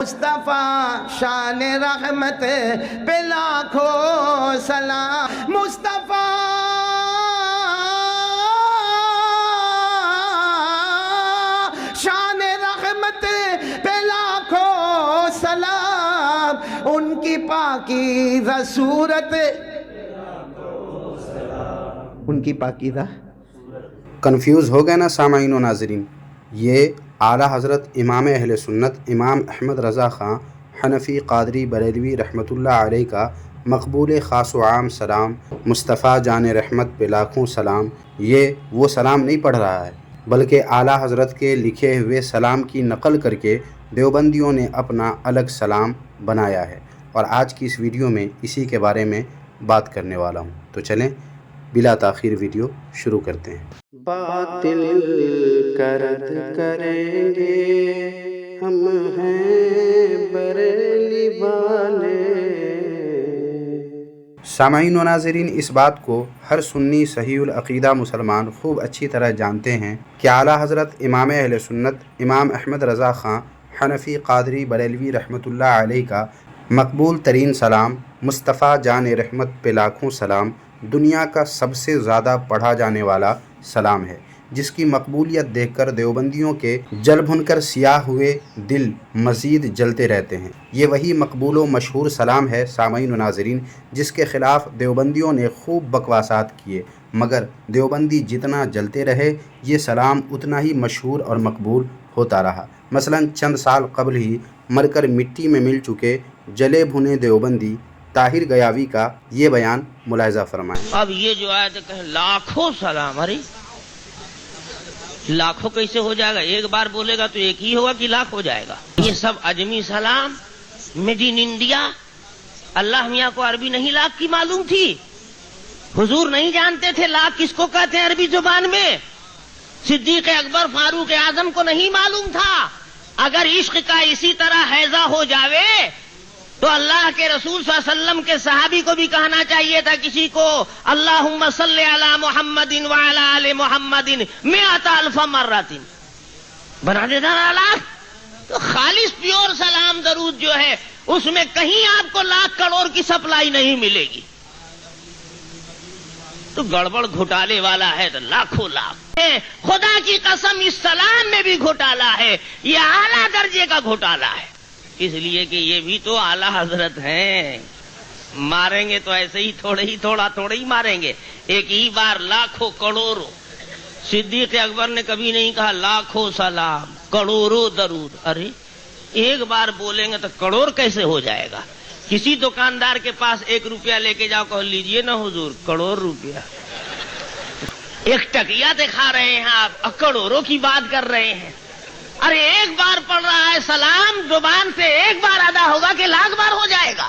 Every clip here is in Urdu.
مصطفیٰ شان رحمت پہ لاکھوں سلام، مصطفیٰ شان رحمت پہ لاکھوں سلام، ان کی پاکیزہ صورت، ان کی پاکیزہ۔ کنفیوز ہو گئے نا سامعین و ناظرین؟ یہ اعلیٰ حضرت امام اہل سنت امام احمد رضا خان حنفی قادری بریلوی رحمۃ اللہ علیہ کا مقبول خاص و عام سلام، مصطفیٰ جان رحمت پہ لاکھوں سلام، یہ وہ سلام نہیں پڑھ رہا ہے، بلکہ اعلیٰ حضرت کے لکھے ہوئے سلام کی نقل کر کے دیوبندیوں نے اپنا الگ سلام بنایا ہے، اور آج کی اس ویڈیو میں اسی کے بارے میں بات کرنے والا ہوں۔ تو چلیں بلا تاخیر ویڈیو شروع کرتے ہیں۔ باطل کا رد کریں گے ہم ہیں بریلی والے۔ سامعین و ناظرین، اس بات کو ہر سنی صحیح العقیدہ مسلمان خوب اچھی طرح جانتے ہیں کہ اعلیٰ حضرت امام اہل سنت امام احمد رضا خان حنفی قادری بریلوی رحمۃ اللہ علیہ کا مقبول ترین سلام، مصطفیٰ جان رحمت پہ لاکھوں سلام، دنیا کا سب سے زیادہ پڑھا جانے والا سلام ہے، جس کی مقبولیت دیکھ کر دیوبندیوں کے جل بھن کر سیاہ ہوئے دل مزید جلتے رہتے ہیں۔ یہ وہی مقبول و مشہور سلام ہے سامعین و ناظرین، جس کے خلاف دیوبندیوں نے خوب بکواسات کیے، مگر دیوبندی جتنا جلتے رہے یہ سلام اتنا ہی مشہور اور مقبول ہوتا رہا۔ مثلا چند سال قبل ہی مر کر مٹی میں مل چکے جلے بھنے دیوبندی طاہر گیاوی کا یہ بیان ملاحظہ فرمائیں۔ اب یہ جو آیت کہ لاکھوں سلام، ارے لاکھوں کیسے ہو جائے گا؟ ایک بار بولے گا تو ایک ہی ہوگا کہ لاکھ ہو جائے گا؟ یہ سب اجمی سلام میڈ ان انڈیا۔ اللہ میاں کو عربی نہیں لاکھ کی معلوم تھی؟ حضور نہیں جانتے تھے لاکھ کس کو کہتے ہیں عربی زبان میں؟ صدیق اکبر فاروق اعظم کو نہیں معلوم تھا؟ اگر عشق کا اسی طرح حیضہ ہو جاوے تو اللہ کے رسول صلی اللہ علیہ وسلم کے صحابی کو بھی کہنا چاہیے تھا کسی کو، اللہم صلی علی محمد وعلی آل محمد مئۃ الف مرۃ، بنا دیتا نا لاکھ۔ تو خالص پیور سلام درود جو ہے اس میں کہیں آپ کو لاکھ کروڑ کی سپلائی نہیں ملے گی، تو گڑبڑ گھوٹالے والا ہے تو لاکھوں لاکھ۔ خدا کی قسم اس سلام میں بھی گھوٹالا ہے، یہ اعلیٰ درجے کا گھوٹالا ہے، اس لیے کہ یہ بھی تو اعلیٰ حضرت ہیں۔ ماریں گے تو ایسے ہی تھوڑا ہی ماریں گے، ایک ہی بار لاکھوں کروڑوں۔ صدیق اکبر نے کبھی نہیں کہا لاکھوں سلام کروڑوں درود، ارے ایک بار بولیں گے تو کروڑ کیسے ہو جائے گا؟ کسی دکاندار کے پاس 1 روپیہ لے کے جاؤ، کہو لیجئے نا حضور کروڑ روپیہ، ایک ٹکیا دکھا رہے ہیں آپ، کروڑوں کی بات کر رہے ہیں۔ ارے ایک بار پڑھ رہا ہے سلام زبان سے، ایک بار ادا ہوگا کہ لاکھ بار ہو جائے گا؟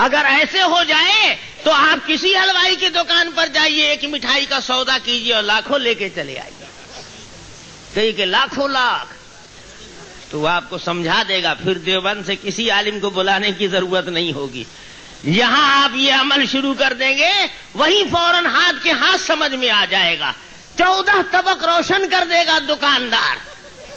اگر ایسے ہو جائے تو آپ کسی حلوائی کی دکان پر جائیے، ایک مٹھائی کا سودا کیجئے اور لاکھوں لے کے چلے آئیے، کہیں کہ لاکھوں لاکھ، تو وہ آپ کو سمجھا دے گا، پھر دیوبند سے کسی عالم کو بلانے کی ضرورت نہیں ہوگی۔ یہاں آپ یہ عمل شروع کر دیں گے وہیں فوراً ہاتھ کے ہاتھ سمجھ میں آ جائے گا، 14 طبق روشن کر دے گا دکاندار۔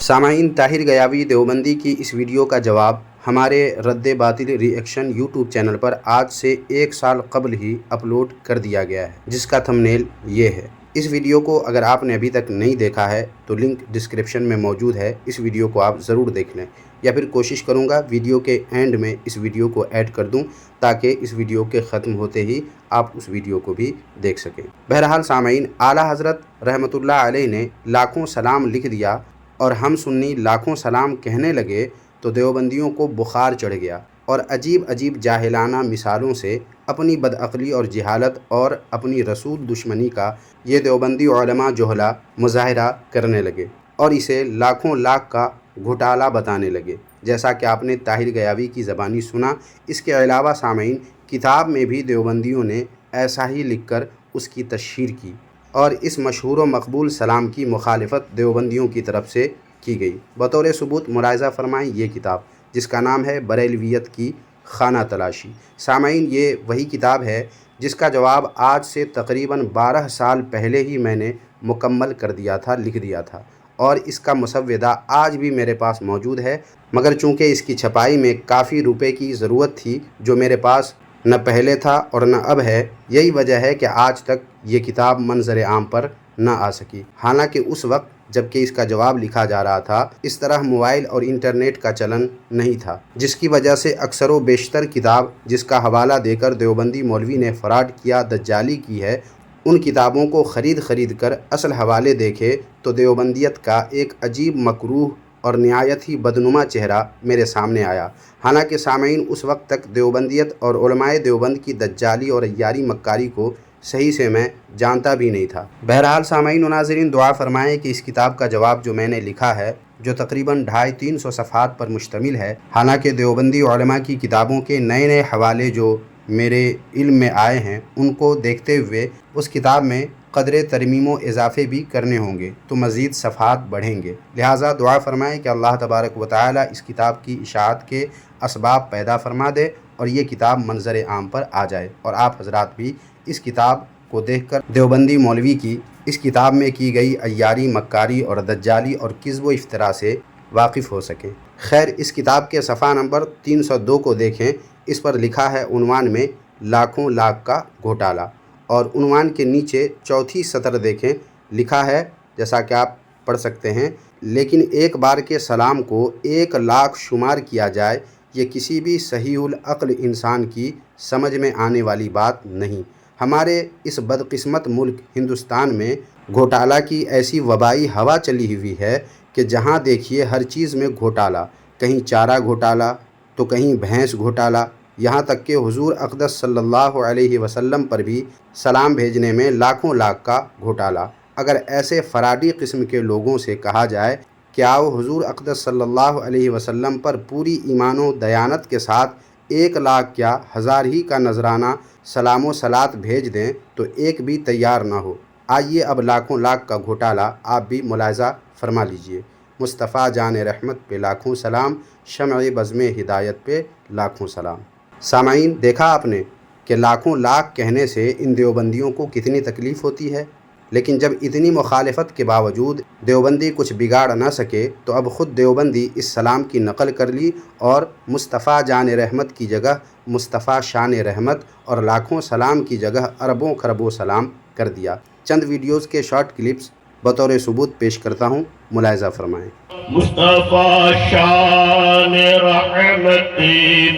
سامعین، طاہر گیاوی دیوبندی کی اس ویڈیو کا جواب ہمارے رد باطل ری ایکشن یوٹیوب چینل پر آج سے 1 سال قبل ہی اپلوڈ کر دیا گیا ہے، جس کا تھمبنیل یہ ہے۔ اس ویڈیو کو اگر آپ نے ابھی تک نہیں دیکھا ہے تو لنک ڈسکرپشن میں موجود ہے، اس ویڈیو کو آپ ضرور دیکھ لیں، یا پھر کوشش کروں گا ویڈیو کے اینڈ میں اس ویڈیو کو ایڈ کر دوں تاکہ اس ویڈیو کے ختم ہوتے ہی آپ اس ویڈیو کو بھی دیکھ سکیں۔ بہرحال سامعین، اعلیٰ حضرت رحمۃ اللہ علیہ نے لاکھوں سلام لکھ دیا اور ہم سنی لاکھوں سلام کہنے لگے تو دیوبندیوں کو بخار چڑھ گیا، اور عجیب جاہلانہ مثالوں سے اپنی بدعقلی اور جہالت اور اپنی رسول دشمنی کا یہ دیوبندی علماء جہلا مظاہرہ کرنے لگے اور اسے لاکھوں لاکھ کا گھوٹالہ بتانے لگے، جیسا کہ آپ نے طاہر گیاوی کی زبانی سنا۔ اس کے علاوہ سامعین، کتاب میں بھی دیوبندیوں نے ایسا ہی لکھ کر اس کی تشہیر کی، اور اس مشہور و مقبول سلام کی مخالفت دیوبندیوں کی طرف سے کی گئی۔ بطور ثبوت ملاحظہ فرمائیں یہ کتاب، جس کا نام ہے بریلویت کی خانہ تلاشی۔ سامعین، یہ وہی کتاب ہے جس کا جواب آج سے تقریباً 12 سال پہلے ہی میں نے مکمل کر دیا تھا، لکھ دیا تھا، اور اس کا مسودہ آج بھی میرے پاس موجود ہے، مگر چونکہ اس کی چھپائی میں کافی روپے کی ضرورت تھی جو میرے پاس نہ پہلے تھا اور نہ اب ہے، یہی وجہ ہے کہ آج تک یہ کتاب منظر عام پر نہ آ سکی۔ حالانکہ اس وقت جبکہ اس کا جواب لکھا جا رہا تھا، اس طرح موبائل اور انٹرنیٹ کا چلن نہیں تھا، جس کی وجہ سے اکثر و بیشتر کتاب جس کا حوالہ دے کر دیوبندی مولوی نے فراڈ کیا، دجالی کی ہے، ان کتابوں کو خرید کر اصل حوالے دیکھے تو دیوبندیت کا ایک عجیب مکروہ اور نہایت ہی بدنما چہرہ میرے سامنے آیا۔ حالانکہ سامعین اس وقت تک دیوبندیت اور علماء دیوبند کی دجالی اور عیاری مکاری کو صحیح سے میں جانتا بھی نہیں تھا۔ بہرحال سامعین و ناظرین، دعا فرمائیں کہ اس کتاب کا جواب جو میں نے لکھا ہے، جو تقریباً 250-300 صفحات پر مشتمل ہے، حالانکہ دیوبندی علماء کی کتابوں کے نئے حوالے جو میرے علم میں آئے ہیں ان کو دیکھتے ہوئے اس کتاب میں قدر ترمیم و اضافے بھی کرنے ہوں گے تو مزید صفحات بڑھیں گے، لہٰذا دعا فرمائیں کہ اللہ تبارک و تعالی اس کتاب کی اشاعت کے اسباب پیدا فرما دے اور یہ کتاب منظر عام پر آ جائے، اور آپ حضرات بھی اس کتاب کو دیکھ کر دیوبندی مولوی کی اس کتاب میں کی گئی عیاری مکاری اور دجالی اور کذب و افطرا سے واقف ہو سکیں۔ خیر، اس کتاب کے صفحہ نمبر 302 کو دیکھیں، اس پر لکھا ہے عنوان میں لاکھوں لاکھ کا گھوٹالہ، اور عنوان کے نیچے چوتھی سطر دیکھیں، لکھا ہے جیسا کہ آپ پڑھ سکتے ہیں، لیکن ایک بار کے سلام کو 1 لاکھ شمار کیا جائے، یہ کسی بھی صحیح العقل انسان کی سمجھ میں آنے والی بات نہیں۔ ہمارے اس بدقسمت ملک ہندوستان میں گھوٹالہ کی ایسی وبائی ہوا چلی ہوئی ہے کہ جہاں دیکھیے ہر چیز میں گھوٹالہ، کہیں چارہ گھوٹالہ تو کہیں بھینس گھوٹالہ، یہاں تک کہ حضور اقدس صلی اللہ علیہ وسلم پر بھی سلام بھیجنے میں لاکھوں لاکھ کا گھوٹالہ۔ اگر ایسے فراڈی قسم کے لوگوں سے کہا جائے کہ آؤ حضور اقدس صلی اللہ علیہ وسلم پر پوری ایمان و دیانت کے ساتھ 1 لاکھ کیا 1000 ہی کا نذرانہ سلام و صلات بھیج دیں تو ایک بھی تیار نہ ہو۔ آئیے اب لاکھوں لاکھ کا گھوٹالہ آپ بھی ملاحظہ فرما لیجئے۔ مصطفیٰ جان رحمت پہ لاکھوں سلام، شمع بزم ہدایت پہ لاکھوں سلام۔ سامعین، دیکھا آپ نے کہ لاکھوں لاکھ کہنے سے ان دیوبندیوں کو کتنی تکلیف ہوتی ہے، لیکن جب اتنی مخالفت کے باوجود دیوبندی کچھ بگاڑ نہ سکے تو اب خود دیوبندی اس سلام کی نقل کر لی اور مصطفیٰ جان رحمت کی جگہ مصطفیٰ شان رحمت اور لاکھوں سلام کی جگہ اربوں خربوں سلام کر دیا۔ چند ویڈیوز کے شارٹ کلپس بطور ثبوت پیش کرتا ہوں، ملاحظہ فرمائیں۔ مصطفیٰ شان رحمت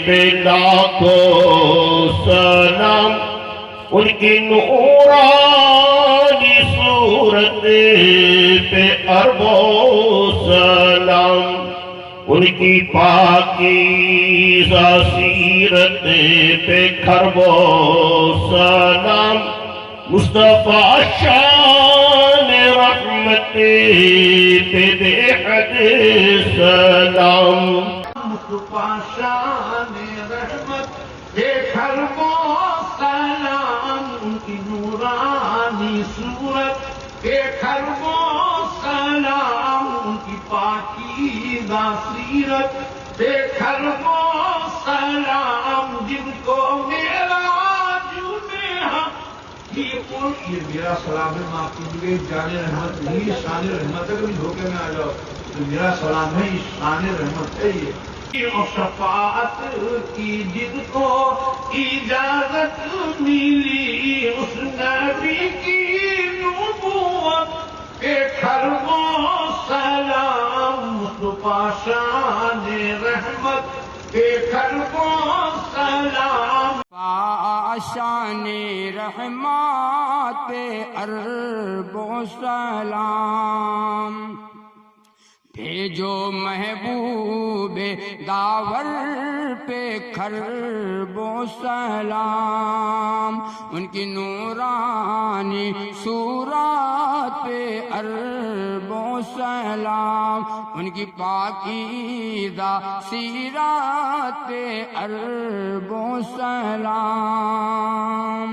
پہ لاکھوں سلام، ان کی نورانی صورت پہ اربوں سلام، ان کی پاکیزہ سیرت پہ کھربوں سلام، مصطفیٰ شان رحمت پہ بے حد سلام، مصطفیٰ شان رحمت پہ کھربوں سلام، ان کی نورانی صورت پہ کھربوں سلام، ان کی پاکیزہ سیرت پہ کھربوں سلام، جن کو یہ میرا سلام ہے، معاف کیجیے، جان رحمت نہیں، شان رحمت ہے، کبھی دھوکے میں آ جاؤ، تو میرا سلام ہے، یہ شان رحمت ہے۔ یہ اور شفاعت کی جن کو اجازت ملی، اس نبی کی نبوت پہ کھربوں سلام، مصطفیٰ شان رحمت پہ کھربوں سلام، شان رحمت پہ اربوں سلام، بھیجو محبوب داور پہ کھربوں سلام، ان کی نورانی صورت پہ اربوں سلام، ان کی پاکیزہ سیرت پہ اربوں سلام۔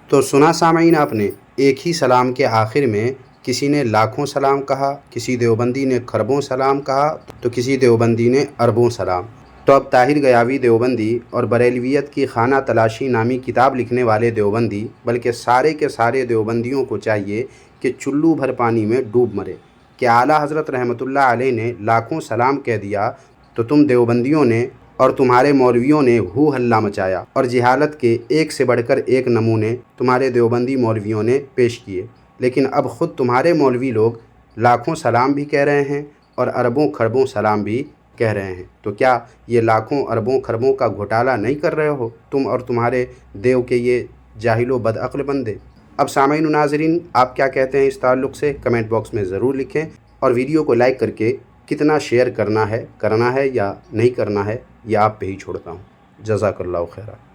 تو سنا سامعین آپ نے، ایک ہی سلام کے آخر میں کسی نے لاکھوں سلام کہا، کسی دیوبندی نے کھربوں سلام کہا تو کسی دیوبندی نے اربوں سلام۔ تو اب طاہر گیاوی دیوبندی اور بریلویت کی خانہ تلاشی نامی کتاب لکھنے والے دیوبندی، بلکہ سارے کے سارے دیوبندیوں کو چاہیے کہ چلو بھر پانی میں ڈوب مرے، کہ اعلیٰ حضرت رحمۃ اللہ علیہ نے لاکھوں سلام کہہ دیا تو تم دیوبندیوں نے اور تمہارے مولویوں نے ہو ہلہ مچایا اور جہالت کے ایک سے بڑھ کر ایک نمونے تمہارے دیوبندی مولویوں نے پیش کیے، لیکن اب خود تمہارے مولوی لوگ لاکھوں سلام بھی کہہ رہے ہیں اور اربوں کھربوں سلام بھی کہہ رہے ہیں، تو کیا یہ لاکھوں اربوں کھربوں کا گھوٹالہ نہیں کر رہے ہو تم اور تمہارے دیو کے یہ جاہل و بد عقل بندے؟ اب سامعین و ناظرین، آپ کیا کہتے ہیں اس تعلق سے کمنٹ باکس میں ضرور لکھیں، اور ویڈیو کو لائک کر کے کتنا شیئر کرنا ہے یا نہیں کرنا ہے یہ آپ پہ ہی چھوڑتا ہوں۔ جزاک اللہ خیرہ۔